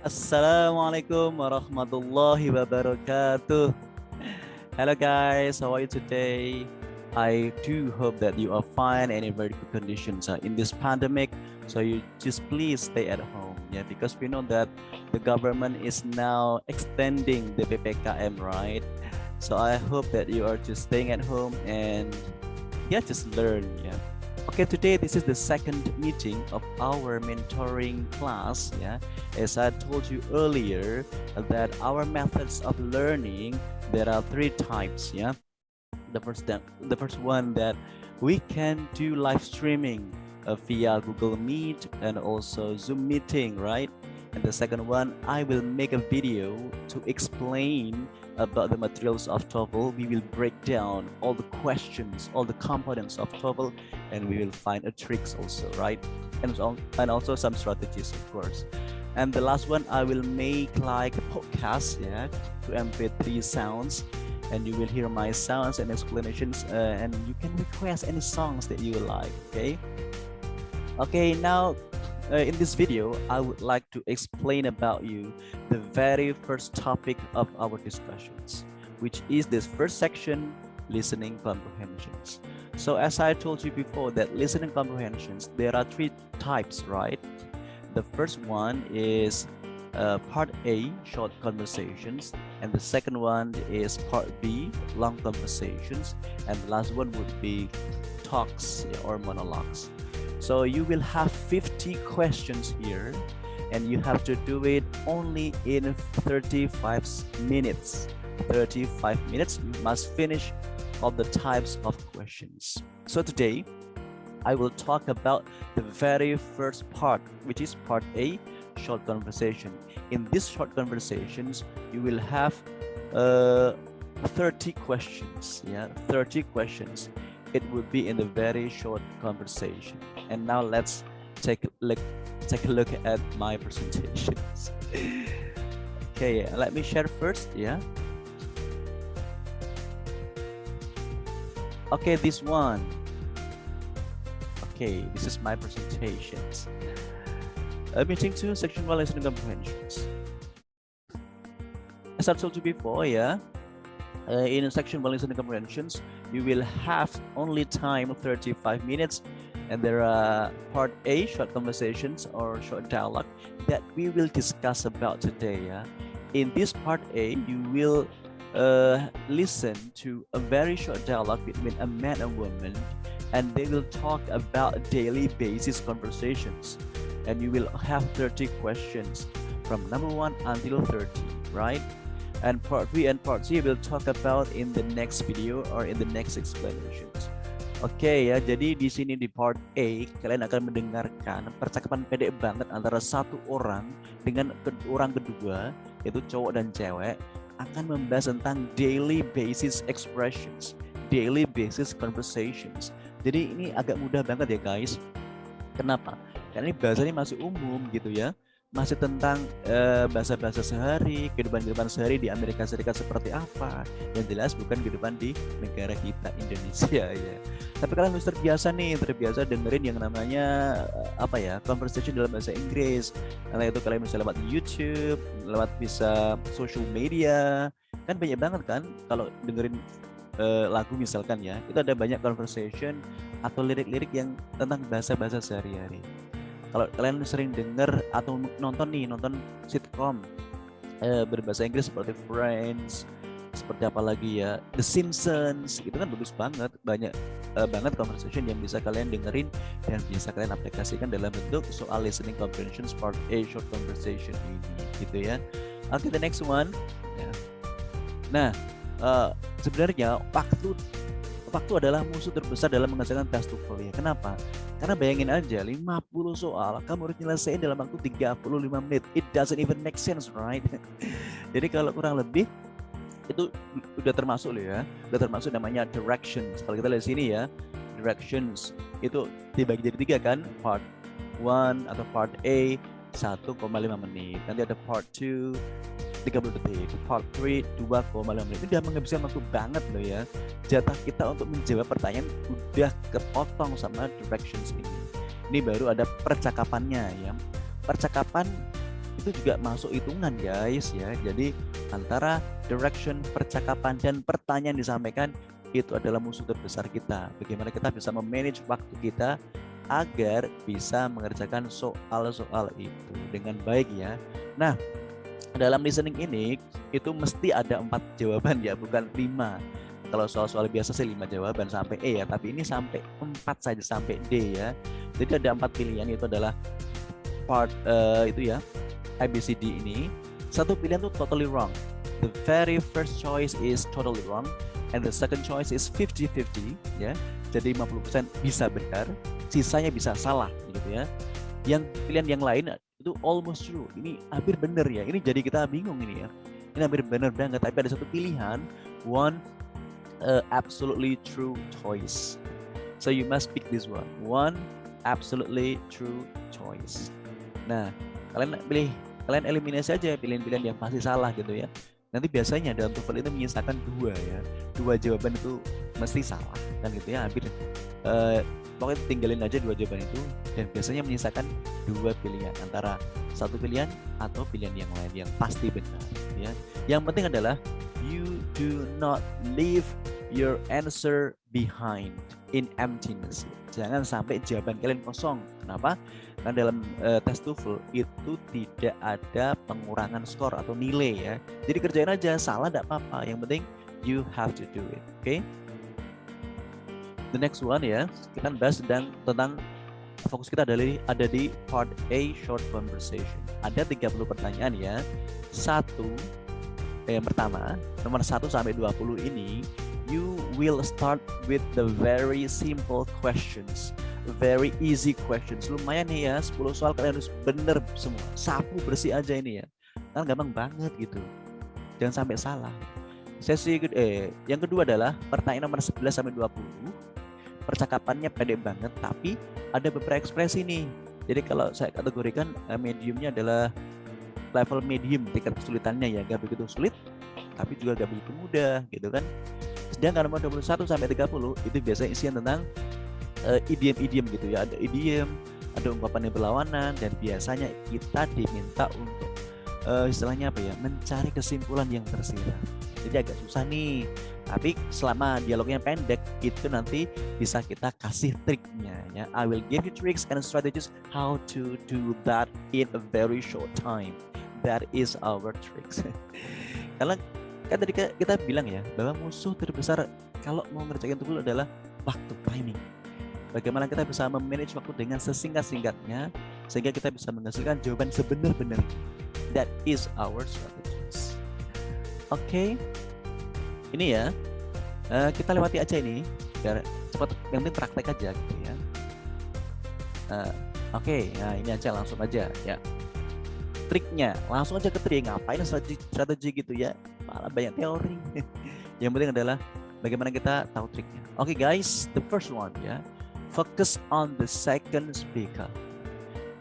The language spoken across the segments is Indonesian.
Assalamualaikum warahmatullahi wabarakatuh. Hello guys, how are you today? I do hope that you are fine and in very good conditions in this pandemic. So you just please stay at home, yeah, because we know that the government is now extending the PPKM, right? So I hope that you are just staying at home and yeah, just learn, yeah. Okay, today this is the second meeting of our mentoring class. Yeah, as I told you earlier, that our methods of learning, there are three types. Yeah, the first one that we can do live streaming via Google Meet and also Zoom meeting, right? And the second one, I will make a video to explain about the materials of TOEFL. We will break down all the questions, all the components of TOEFL, and we will find a tricks also, right? And also some strategies, of course. And the last one, I will make like a podcast, yeah, to MP3 sounds, and you will hear my sounds and explanations, and you can request any songs that you like. Okay, now in this video, I would like to explain about you the very first topic of our discussions, which is this first section, listening comprehensions. So as I told you before, that listening comprehensions, there are three types, right? The first one is part A, short conversations, and the second one is part B, long conversations, and the last one would be talks or monologues. So you will have 50 questions here, and you have to do it only in 35 minutes. 35 minutes, you must finish all the types of questions. So today, I will talk about the very first part, which is part A, short conversation. In these short conversations, you will have 30 questions. Yeah, 30 questions. It would be in the very short conversation. And now let's take a look at my presentations. Okay, let me share first. Yeah. Okay, this one. Okay, this is my presentations. Meeting 2, section 1, listening comprehensions. As I told you before, yeah, in section 1, listening comprehensions, you will have only time of 35 minutes, and there are part A, short conversations or short dialogue, that we will discuss about today. Yeah, in this part A, you will listen to a very short dialogue between a man and woman, and they will talk about daily basis conversations, and you will have 30 questions from number 1 until 30, right? And part B and part C will talk about in the next video or in the next explanations. Oke ya, jadi di sini di part A kalian akan mendengarkan percakapan pendek banget antara satu orang dengan orang kedua, yaitu cowok dan cewek, akan membahas tentang daily basis expressions, daily basis conversations. Jadi ini agak mudah banget ya guys. Kenapa? Karena ini bahasanya masih umum gitu ya. Masih tentang bahasa-bahasa sehari, kehidupan sehari di Amerika Serikat seperti apa. Yang jelas bukan kehidupan di negara kita Indonesia ya. Tapi kalian harus terbiasa dengerin yang namanya conversation dalam bahasa Inggris. Karena itu kalian bisa lewat YouTube, lewat bisa social media. Kan banyak banget kan kalau dengerin lagu misalkan ya, itu ada banyak conversation atau lirik-lirik yang tentang bahasa-bahasa sehari-hari. Kalau kalian sering dengar atau nonton sitcom berbahasa Inggris seperti Friends, seperti apa lagi ya, The Simpsons, itu kan bagus banget, banyak banget conversation yang bisa kalian dengerin dan bisa kalian aplikasikan dalam bentuk soal listening comprehension part A short conversation ini, gitu ya. Okay, the next one. Ya. Nah, sebenarnya waktu adalah musuh terbesar dalam mengerjakan tes TOEFL ya. Kenapa? Karena bayangin aja 50 soal kamu harus nyelesain dalam waktu 35 menit. It doesn't even make sense, right? Jadi kalau kurang lebih itu udah termasuk loh ya. Udah termasuk namanya directions. Kalau kita lihat sini ya, directions itu dibagi jadi 3 kan? Part 1 atau part A 1,5 menit. Nanti ada part 2 30 detik, part 3 2,5 menit. Ini udah menghabiskan waktu banget loh ya. Jatah kita untuk menjawab pertanyaan udah kepotong sama directions ini. Ini baru ada percakapannya ya. Percakapan itu juga masuk hitungan guys ya. Jadi antara direction, percakapan, dan pertanyaan disampaikan itu adalah musuh terbesar kita. Bagaimana kita bisa memanage waktu kita agar bisa mengerjakan soal-soal itu dengan baik ya. Nah, dalam listening ini itu mesti ada 4 jawaban ya, bukan 5. Kalau soal-soal biasa sih 5 jawaban sampai E ya, tapi ini sampai 4 saja sampai D ya. Jadi ada 4 pilihan, itu adalah part itu ya, ABCD ini. Satu pilihan tuh totally wrong. The very first choice is totally wrong and the second choice is 50-50 ya. Jadi 50% bisa benar, sisanya bisa salah gitu ya. Yang pilihan yang lain itu almost true. Ini hampir benar ya. Ini jadi kita bingung ini ya. Ini hampir benar banget, tapi ada satu pilihan, one absolutely true choice. So you must pick this one absolutely true choice. Nah, kalian eliminasi aja pilihan-pilihan yang pasti salah gitu ya. Nanti biasanya dalam TOEFL itu menyisakan 2 ya. 2 jawaban itu mesti salah kan gitu ya. Hampir pokoknya tinggalin aja 2 jawaban itu, dan biasanya menyisakan 2 pilihan antara satu pilihan atau pilihan yang lain yang pasti benar ya. Yang penting adalah you do not leave your answer behind in emptiness. Jangan sampai jawaban kalian kosong. Kenapa? Karena dalam tes TOEFL itu tidak ada pengurangan skor atau nilai ya. Jadi kerjain aja, salah tidak apa-apa. Yang penting you have to do it. Okay? The next one ya, kita bahas tentang fokus kita ada di part A, short conversation. Ada 30 pertanyaan ya. Yang pertama, nomor 1 sampai 20 ini, you will start with the very simple questions, very easy questions. Lumayan nih ya, 10 soal kalian harus bener semua, sapu bersih aja ini ya. Kan gampang banget gitu, jangan sampai salah. Yang kedua adalah pertanyaan nomor 11 sampai 20. Percakapannya pendek banget, tapi ada beberapa ekspresi nih. Jadi kalau saya kategorikan mediumnya adalah level medium, tingkat kesulitannya ya, gak begitu sulit, tapi juga gak begitu mudah gitu kan. Sedangkan nomor 21 sampai 30 itu biasanya isian tentang idiom-idiom gitu ya. Ada idiom, ada ungkapan yang berlawanan, dan biasanya kita diminta untuk istilahnya apa ya, mencari kesimpulan yang tersirat. Jadi agak susah nih. Tapi selama dialognya pendek, itu nanti bisa kita kasih triknya ya. I will give you tricks and strategies how to do that in a very short time. That is our tricks. Karena kan tadi kita bilang ya, bahwa musuh terbesar kalau mau ngerjain TOEFL adalah waktu, timing. Bagaimana kita bisa memanage waktu dengan sesingkat-singkatnya sehingga kita bisa menghasilkan jawaban sebenar-benarnya. That is our strategies. Oke. Ini ya, kita lewati aja ini biar cepat, yang penting praktek aja gitu ya. Oke, nah ini aja, langsung aja ya. Triknya, langsung aja ke trik. Ngapain strategi gitu ya, malah banyak teori. Yang penting adalah bagaimana kita tahu triknya. Oke guys, the first one ya, focus on the second speaker.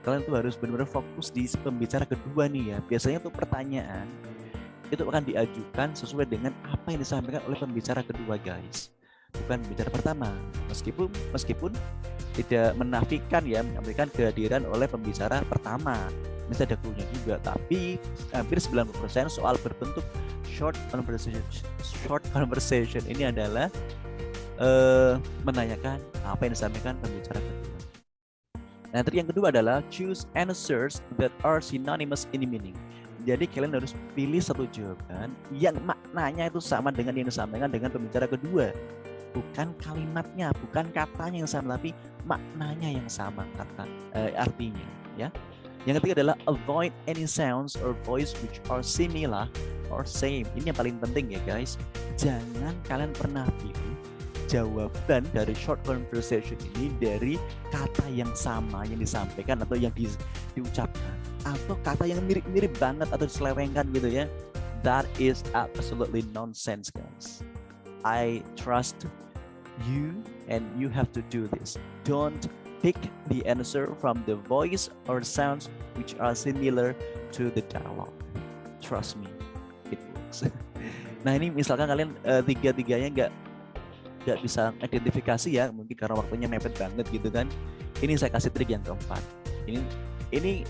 Kalian tuh harus benar-benar fokus di pembicara kedua nih ya. Biasanya tuh pertanyaan itu akan diajukan sesuai dengan apa yang disampaikan oleh pembicara kedua guys, bukan pembicara pertama. Meskipun tidak menafikan ya, menafikan kehadiran oleh pembicara pertama, mesti ada clue-nya juga, tapi hampir 90% soal berbentuk short conversation ini adalah menanyakan apa yang disampaikan pembicara kedua. Nah, trik yang kedua adalah choose answers that are synonymous in meaning. Jadi kalian harus pilih satu jawaban yang maknanya itu sama dengan yang disampaikan dengan pembicara kedua. Bukan kalimatnya, bukan katanya yang sama, tapi maknanya yang sama, artinya ya. Yang ketiga adalah avoid any sounds or voice which are similar or same. Ini yang paling penting ya guys. Jangan kalian pernah pilih jawaban dari short conversation ini dari kata yang sama yang disampaikan atau yang diucapkan, atau kata yang mirip-mirip banget atau diselewengkan gitu ya. That is absolutely nonsense guys. I trust you and you have to do this. Don't pick the answer from the voice or sounds which are similar to the dialogue. Trust me, it works. Nah ini misalkan kalian tiga-tiganya nggak bisa identifikasi ya, mungkin karena waktunya mepet banget gitu kan. Ini saya kasih trik yang keempat. Ini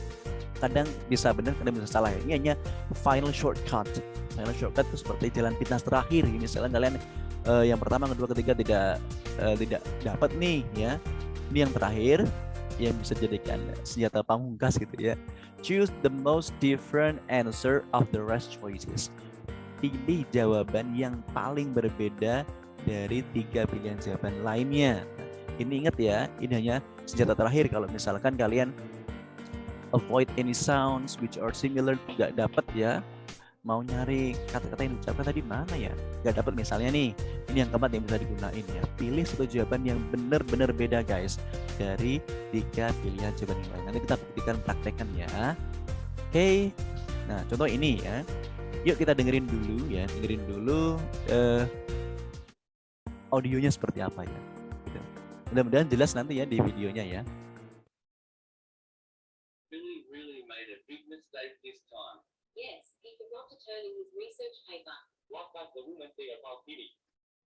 kadang bisa benar, kadang bisa salah. Ini hanya final shortcut. Final shortcut itu seperti jalan pintas terakhir. Misalnya kalian yang pertama, kedua, ketiga tidak dapat nih ya. Ini yang terakhir yang bisa jadikan senjata pamungkas gitu ya. Choose the most different answer of the rest choices. Pilih jawaban yang paling berbeda dari 3 pilihan jawaban lainnya. Ini ingat ya, ini hanya senjata terakhir kalau misalkan kalian avoid any sounds which are similar, tidak dapat ya. Mau nyari kata-kata yang diucapkan tadi mana ya, nggak dapat misalnya nih, ini yang keempat yang bisa digunain ya. Pilih satu jawaban yang benar-benar beda guys dari 3 pilihan jawaban yang lain. Nanti kita buktikan praktekan ya. Oke, nah contoh ini ya. Yuk kita dengerin dulu audionya seperti apa ya. Gitu. Mudah-mudahan jelas nanti ya di videonya ya. Really made a big mistake this time. Yes, he forgot to turn in his research paper. What does the woman say about Billy?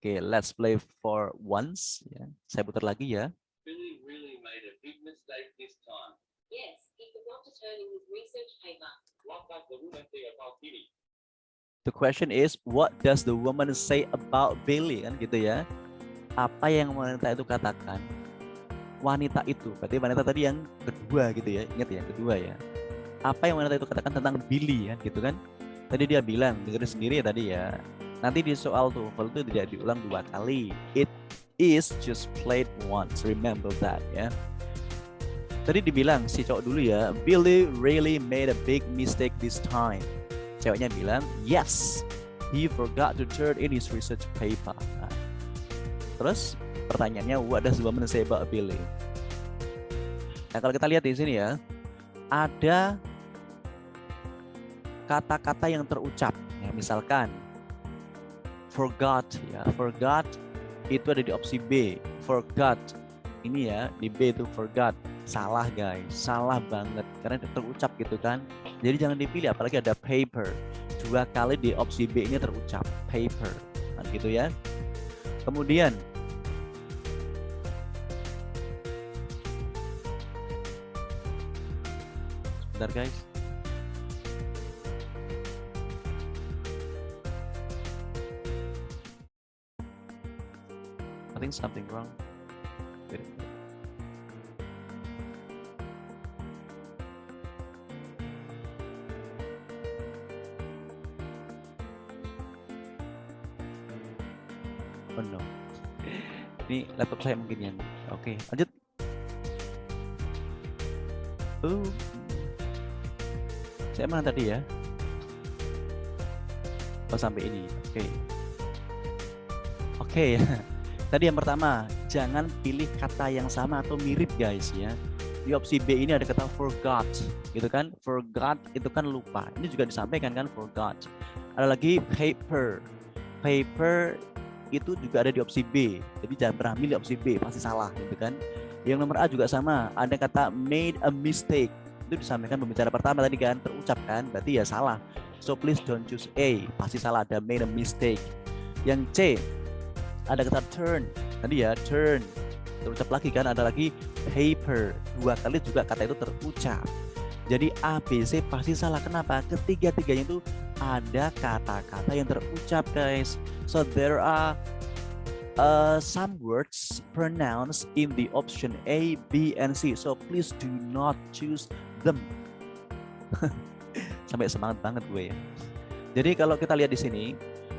Oke, let's play for once ya. Saya putar lagi ya. Billy really made a big mistake this time. Yes, he forgot to turn in his research paper. What does the woman say about Billy? The question is, what does the woman say about Billy? Kan gitu ya. Apa yang wanita itu katakan? Wanita itu, berarti wanita tadi yang kedua gitu ya. Ingat ya, kedua ya. Apa yang wanita itu katakan tentang Billy ya, gitu kan? Tadi dia bilang, dengerin sendiri ya tadi ya. Nanti di soal TOEFL itu tidak diulang 2 kali. It is just played once. Remember that ya. Tadi dibilang si cowok dulu ya, Billy really made a big mistake this time. Ceweknya bilang, yes, he forgot to turn in his research paper. Nah, terus pertanyaannya, what does the woman say about Billy? Nah, kalau kita lihat di sini ya, ada kata-kata yang terucap. Ya, misalkan, forgot ya, forgot itu ada di opsi B. Forgot ini ya di B itu forgot. Salah guys, salah banget karena terucap gitu kan. Jadi jangan dipilih, apalagi ada paper. 2 kali di opsi B ini terucap paper, nah, gitu ya. Kemudian sebentar guys. I think something wrong. Oh no. Ini laptop saya mungkin yang oke, lanjut. Saya mana tadi ya? Oh, sampai ini. Oke. Tadi yang pertama, jangan pilih kata yang sama atau mirip guys ya. Di opsi B ini ada kata forgot, gitu kan? Forgot itu kan lupa. Ini juga disampaikan kan forgot. Ada lagi paper. Paper itu juga ada di opsi B. Jadi jangan pernah milih opsi B, pasti salah gitu kan. Yang nomor A juga sama, ada kata made a mistake. Itu disampaikan pembicara pertama tadi kan, terucap kan, berarti ya salah. So please don't choose A, pasti salah, ada made a mistake. Yang C, ada kata turn. Tadi ya turn. Terucap lagi kan, ada lagi paper. 2 kali juga kata itu terucap. Jadi A, B, C pasti salah. Kenapa? Ketiga-tiganya itu ada kata-kata yang terucap guys. So there are some words pronounced in the option A, B, and C. So please do not choose them. Sampai semangat banget gue ya. Jadi kalau kita lihat di sini,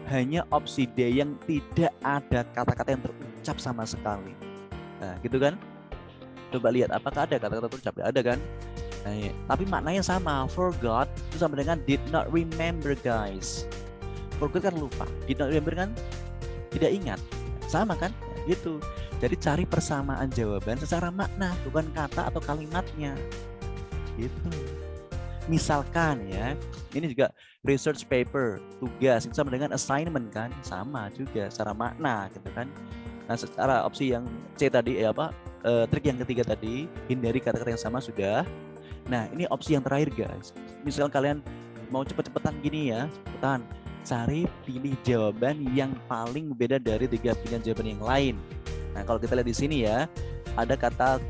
hanya opsi D yang tidak ada kata-kata yang terucap sama sekali. Nah, gitu kan? Coba lihat apakah ada kata-kata terucap? Ada kan? Nah, ya. Tapi maknanya sama. Forgot itu sama dengan did not remember guys. Forgot kan lupa. Did not remember kan tidak ingat. Sama kan? Nah, gitu. Jadi cari persamaan jawaban secara makna, bukan kata atau kalimatnya. Gitu. Misalkan ya, ini juga research paper, tugas, itu sama dengan assignment kan? Sama juga secara makna gitu kan. Nah, secara opsi yang C tadi trik yang ketiga tadi, hindari kata-kata yang sama sudah. Nah, ini opsi yang terakhir guys. Misalkan kalian mau cepet-cepetan gini ya, cepetan cari pilih jawaban yang paling beda dari 3 pilihan jawaban yang lain. Nah, kalau kita lihat di sini ya, ada kata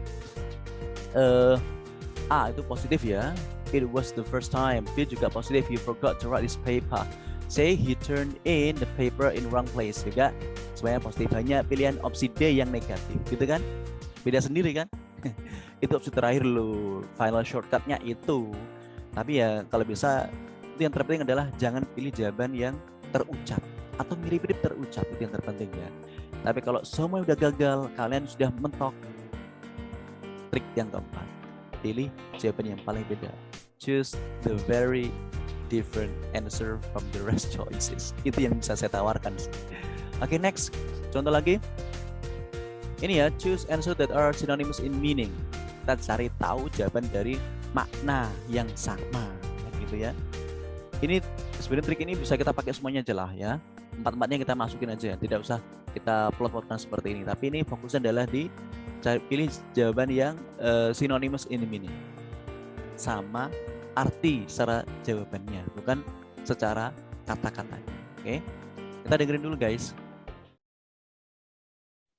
A itu positif ya. it was the first time. B juga positif, he forgot to write his paper. C, he turned in the paper in wrong place. Juga semuanya positif, hanya pilihan opsi D yang negatif, gitu kan? Beda sendiri kan? Itu opsi terakhir lo, final shortcutnya itu. Tapi ya kalau bisa, itu yang terpenting adalah jangan pilih jawaban yang terucap atau mirip-mirip terucap, itu yang terpenting ya. Tapi kalau semua udah gagal, kalian sudah mentok, trik yang keempat, pilih jawaban yang paling beda. Choose the very different answer from the rest choices. Itu yang bisa saya tawarkan. Oke, next. Contoh lagi. Ini ya, choose answer that are synonymous in meaning. Kita cari tahu jawaban dari makna yang sama, gitu ya. Ini sebenarnya trik ini bisa kita pakai semuanya aja lah ya. Empat-empatnya kita masukin aja, tidak usah kita plot-plotkan seperti ini. Tapi ini fokusnya adalah di pilih jawaban yang synonymous in meaning, sama arti secara jawabannya, bukan secara kata-katanya. Oke, kita dengerin dulu guys.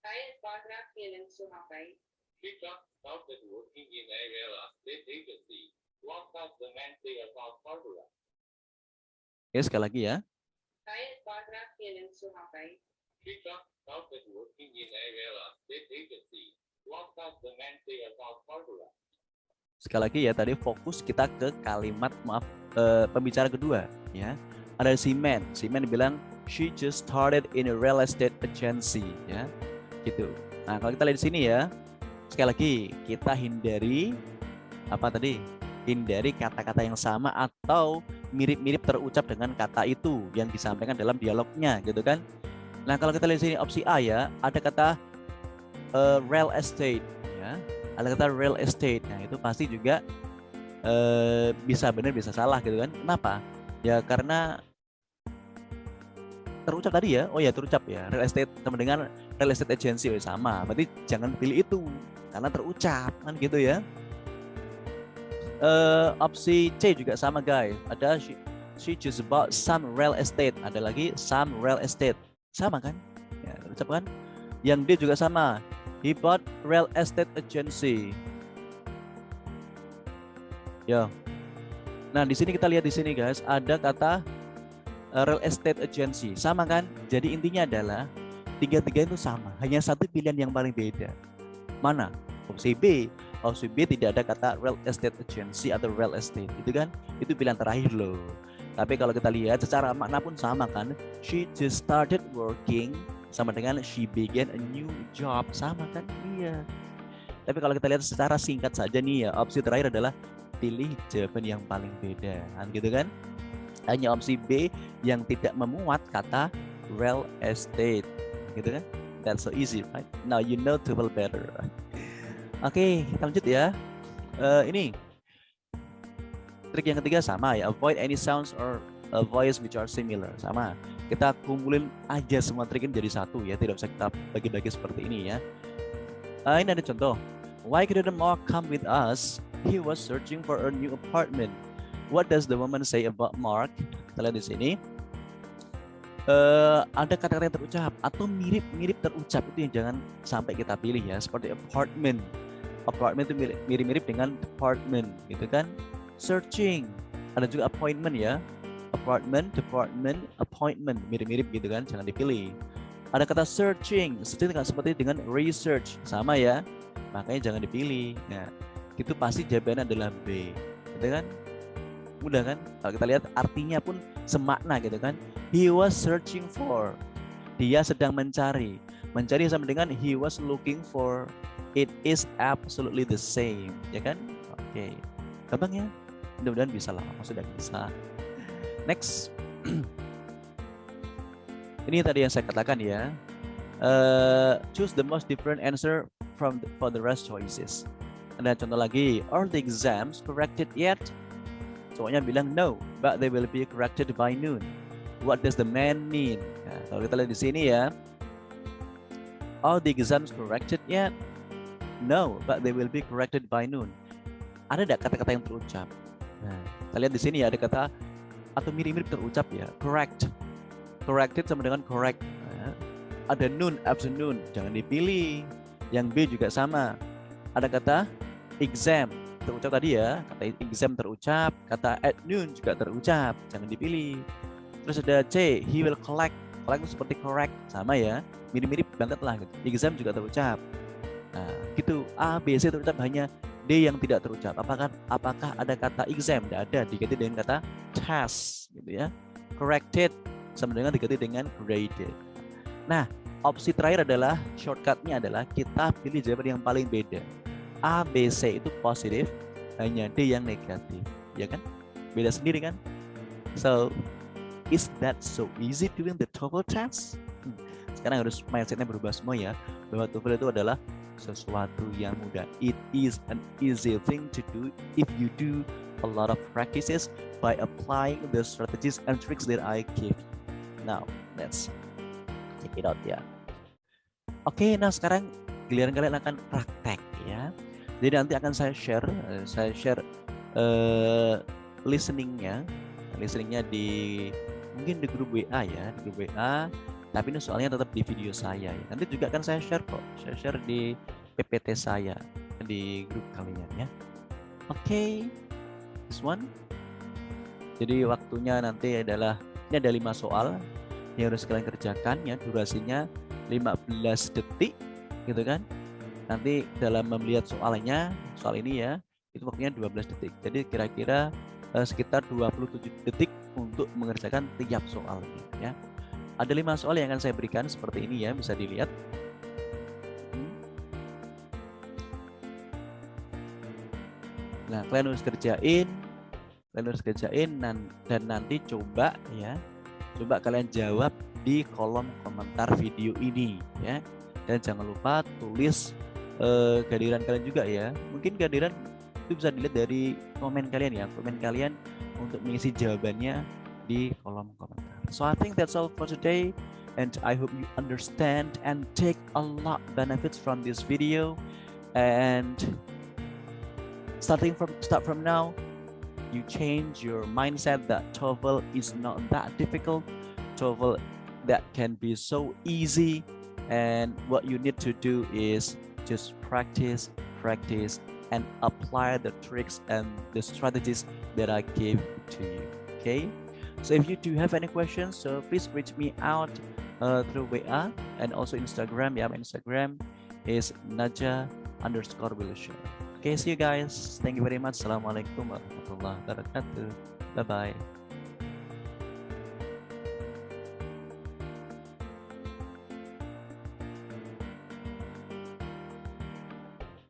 Kaya paragraf yang suhapai. Chica started working in a real estate agency. What does the man say about Barbara? Oke, sekali lagi ya. Kaya paragraf yang suhapai. Chica started working in a real estate agency. What does the man say about Barbara? Sekali lagi ya, tadi fokus kita ke kalimat pembicara kedua ya. Ada si man bilang she just started in a real estate agency ya. Gitu. Nah, kalau kita lihat di sini ya, sekali lagi kita hindari apa tadi? Hindari kata-kata yang sama atau mirip-mirip terucap dengan kata itu yang disampaikan dalam dialognya, gitu kan? Nah, kalau kita lihat di sini opsi A ya, ada kata real estate ya, ada kata real estate. Nah, itu pasti juga bisa benar bisa salah gitu kan. Kenapa? Ya karena terucap tadi ya. Oh ya, terucap ya. Real estate sama dengan real estate agency sama. Berarti jangan pilih itu karena terucap kan gitu ya. Opsi C juga sama guys. Ada she just bought some real estate. Ada lagi some real estate. Sama kan? Ya, terucap kan? Yang D juga sama. He bought real estate agency. Ya. Nah, di sini kita lihat di sini guys, ada kata real estate agency. Sama kan? Jadi intinya adalah tiga-tiga itu sama. Hanya satu pilihan yang paling beda. Mana? Opsi B. Opsi B tidak ada kata real estate agency atau real estate. Itu kan? Itu pilihan terakhir loh. Tapi kalau kita lihat secara makna pun sama kan? She just started working sama dengan she began a new job, sama kan? Iya. Tapi kalau kita lihat secara singkat saja nih ya, opsi terakhir adalah pilih jawaban yang paling beda, kan gitu kan? Hanya opsi B yang tidak memuat kata real estate, gitu kan? That's so easy, right? Now you know double better. Oke, kita lanjut ya. Ini trik yang ketiga sama ya, avoid any sounds or a voice which are similar, sama. Kita kumpulin aja semua trik ini jadi satu ya, tidak usah kita bagi-bagi seperti ini ya. Ini ada contoh. Why couldn't Mark come with us? He was searching for a new apartment. What does the woman say about Mark? Kita lihat di sini. Ada kata-kata yang terucap atau mirip-mirip terucap, itu yang jangan sampai kita pilih ya. Seperti apartment. Apartment itu mirip-mirip dengan department, gitu kan? Searching. Ada juga appointment ya. Apartment, department, appointment, mirip-mirip gitu kan, jangan dipilih. Ada kata searching seperti dengan research, sama ya, makanya jangan dipilih. Nah, itu pasti jawabannya adalah B, gitu kan? Mudah kan? Kalau kita lihat artinya pun semakna gitu kan. He was searching for, dia sedang mencari sama dengan he was looking for. It is absolutely the same, ya kan? Oke, gampang ya, mudah-mudahan bisa lah, sudah bisa. Next, ini tadi yang saya katakan ya. Choose the most different answer for the rest choices. Ada contoh lagi. Are the exams corrected yet? Cowoknya bilang no, but they will be corrected by noon. What does the man mean? Nah, kalau kita lihat di sini ya. Are the exams corrected yet? No, but they will be corrected by noon. Ada tidak kata-kata yang terucap? Nah, kita lihat di sini ya, ada kata atau mirip-mirip terucap ya, correct, corrected sama dengan correct. Nah, ada noon, afternoon, jangan dipilih. Yang B juga sama, ada kata exam terucap tadi ya, kata exam terucap, kata at noon juga terucap, jangan dipilih. Terus ada C, he will collect. Collect itu seperti correct, sama ya, mirip-mirip banget lah gitu. Exam juga terucap. Nah, gitu. A, B, C terucap, hanya D yang tidak terucap. Apakah ada kata exam? Tidak ada, diganti dengan kata test gitu ya. Corrected sama dengan diganti dengan graded. Nah, opsi terakhir adalah shortcutnya adalah kita pilih jawaban yang paling beda. A, B, C itu positif, hanya D yang negatif, ya kan? Beda sendiri kan? So, is that so easy doing the TOEFL test? Sekarang harus mindsetnya berubah semua ya, bahwa TOEFL itu adalah sesuatu yang mudah. It is an easy thing to do if you do a lot of practices by applying the strategies and tricks that I give. Now, let's check it out ya. Oke, nah sekarang giliran kalian akan praktek ya. Jadi nanti akan saya share listeningnya di mungkin di grup WA ya, di grup WA. Tapi ini soalnya tetap di video saya ya. Nanti juga akan saya share kok, saya share di PPT saya di grup kalian ya. Oke, this one. Jadi waktunya nanti adalah ini ada 5 soal yang harus kalian kerjakan ya, durasinya 15 detik gitu kan. Nanti dalam melihat soal ini ya, itu waktunya 12 detik. Jadi kira-kira sekitar 27 detik untuk mengerjakan tiap soal ya. Ada 5 soal yang akan saya berikan seperti ini ya, bisa dilihat. Nah, kalian harus kerjain dan nanti coba kalian jawab di kolom komentar video ini ya. Dan jangan lupa tulis kehadiran kalian juga ya. Mungkin kehadiran itu bisa dilihat dari komen kalian ya. Komen kalian untuk mengisi jawabannya di kolom komentar. So I think that's all for today, and I hope you understand and take a lot benefits from this video. And start from now, you change your mindset that TOEFL is not that difficult. TOEFL that can be so easy, and what you need to do is just practice and apply the tricks and the strategies that I gave to you. Okay, so if you do have any questions, so please reach me out through WA and also Instagram. Yeah, my Instagram is naja_Wilshire. Okay, see you guys. Thank you very much. Assalamualaikum warahmatullahi wabarakatuh. Bye bye.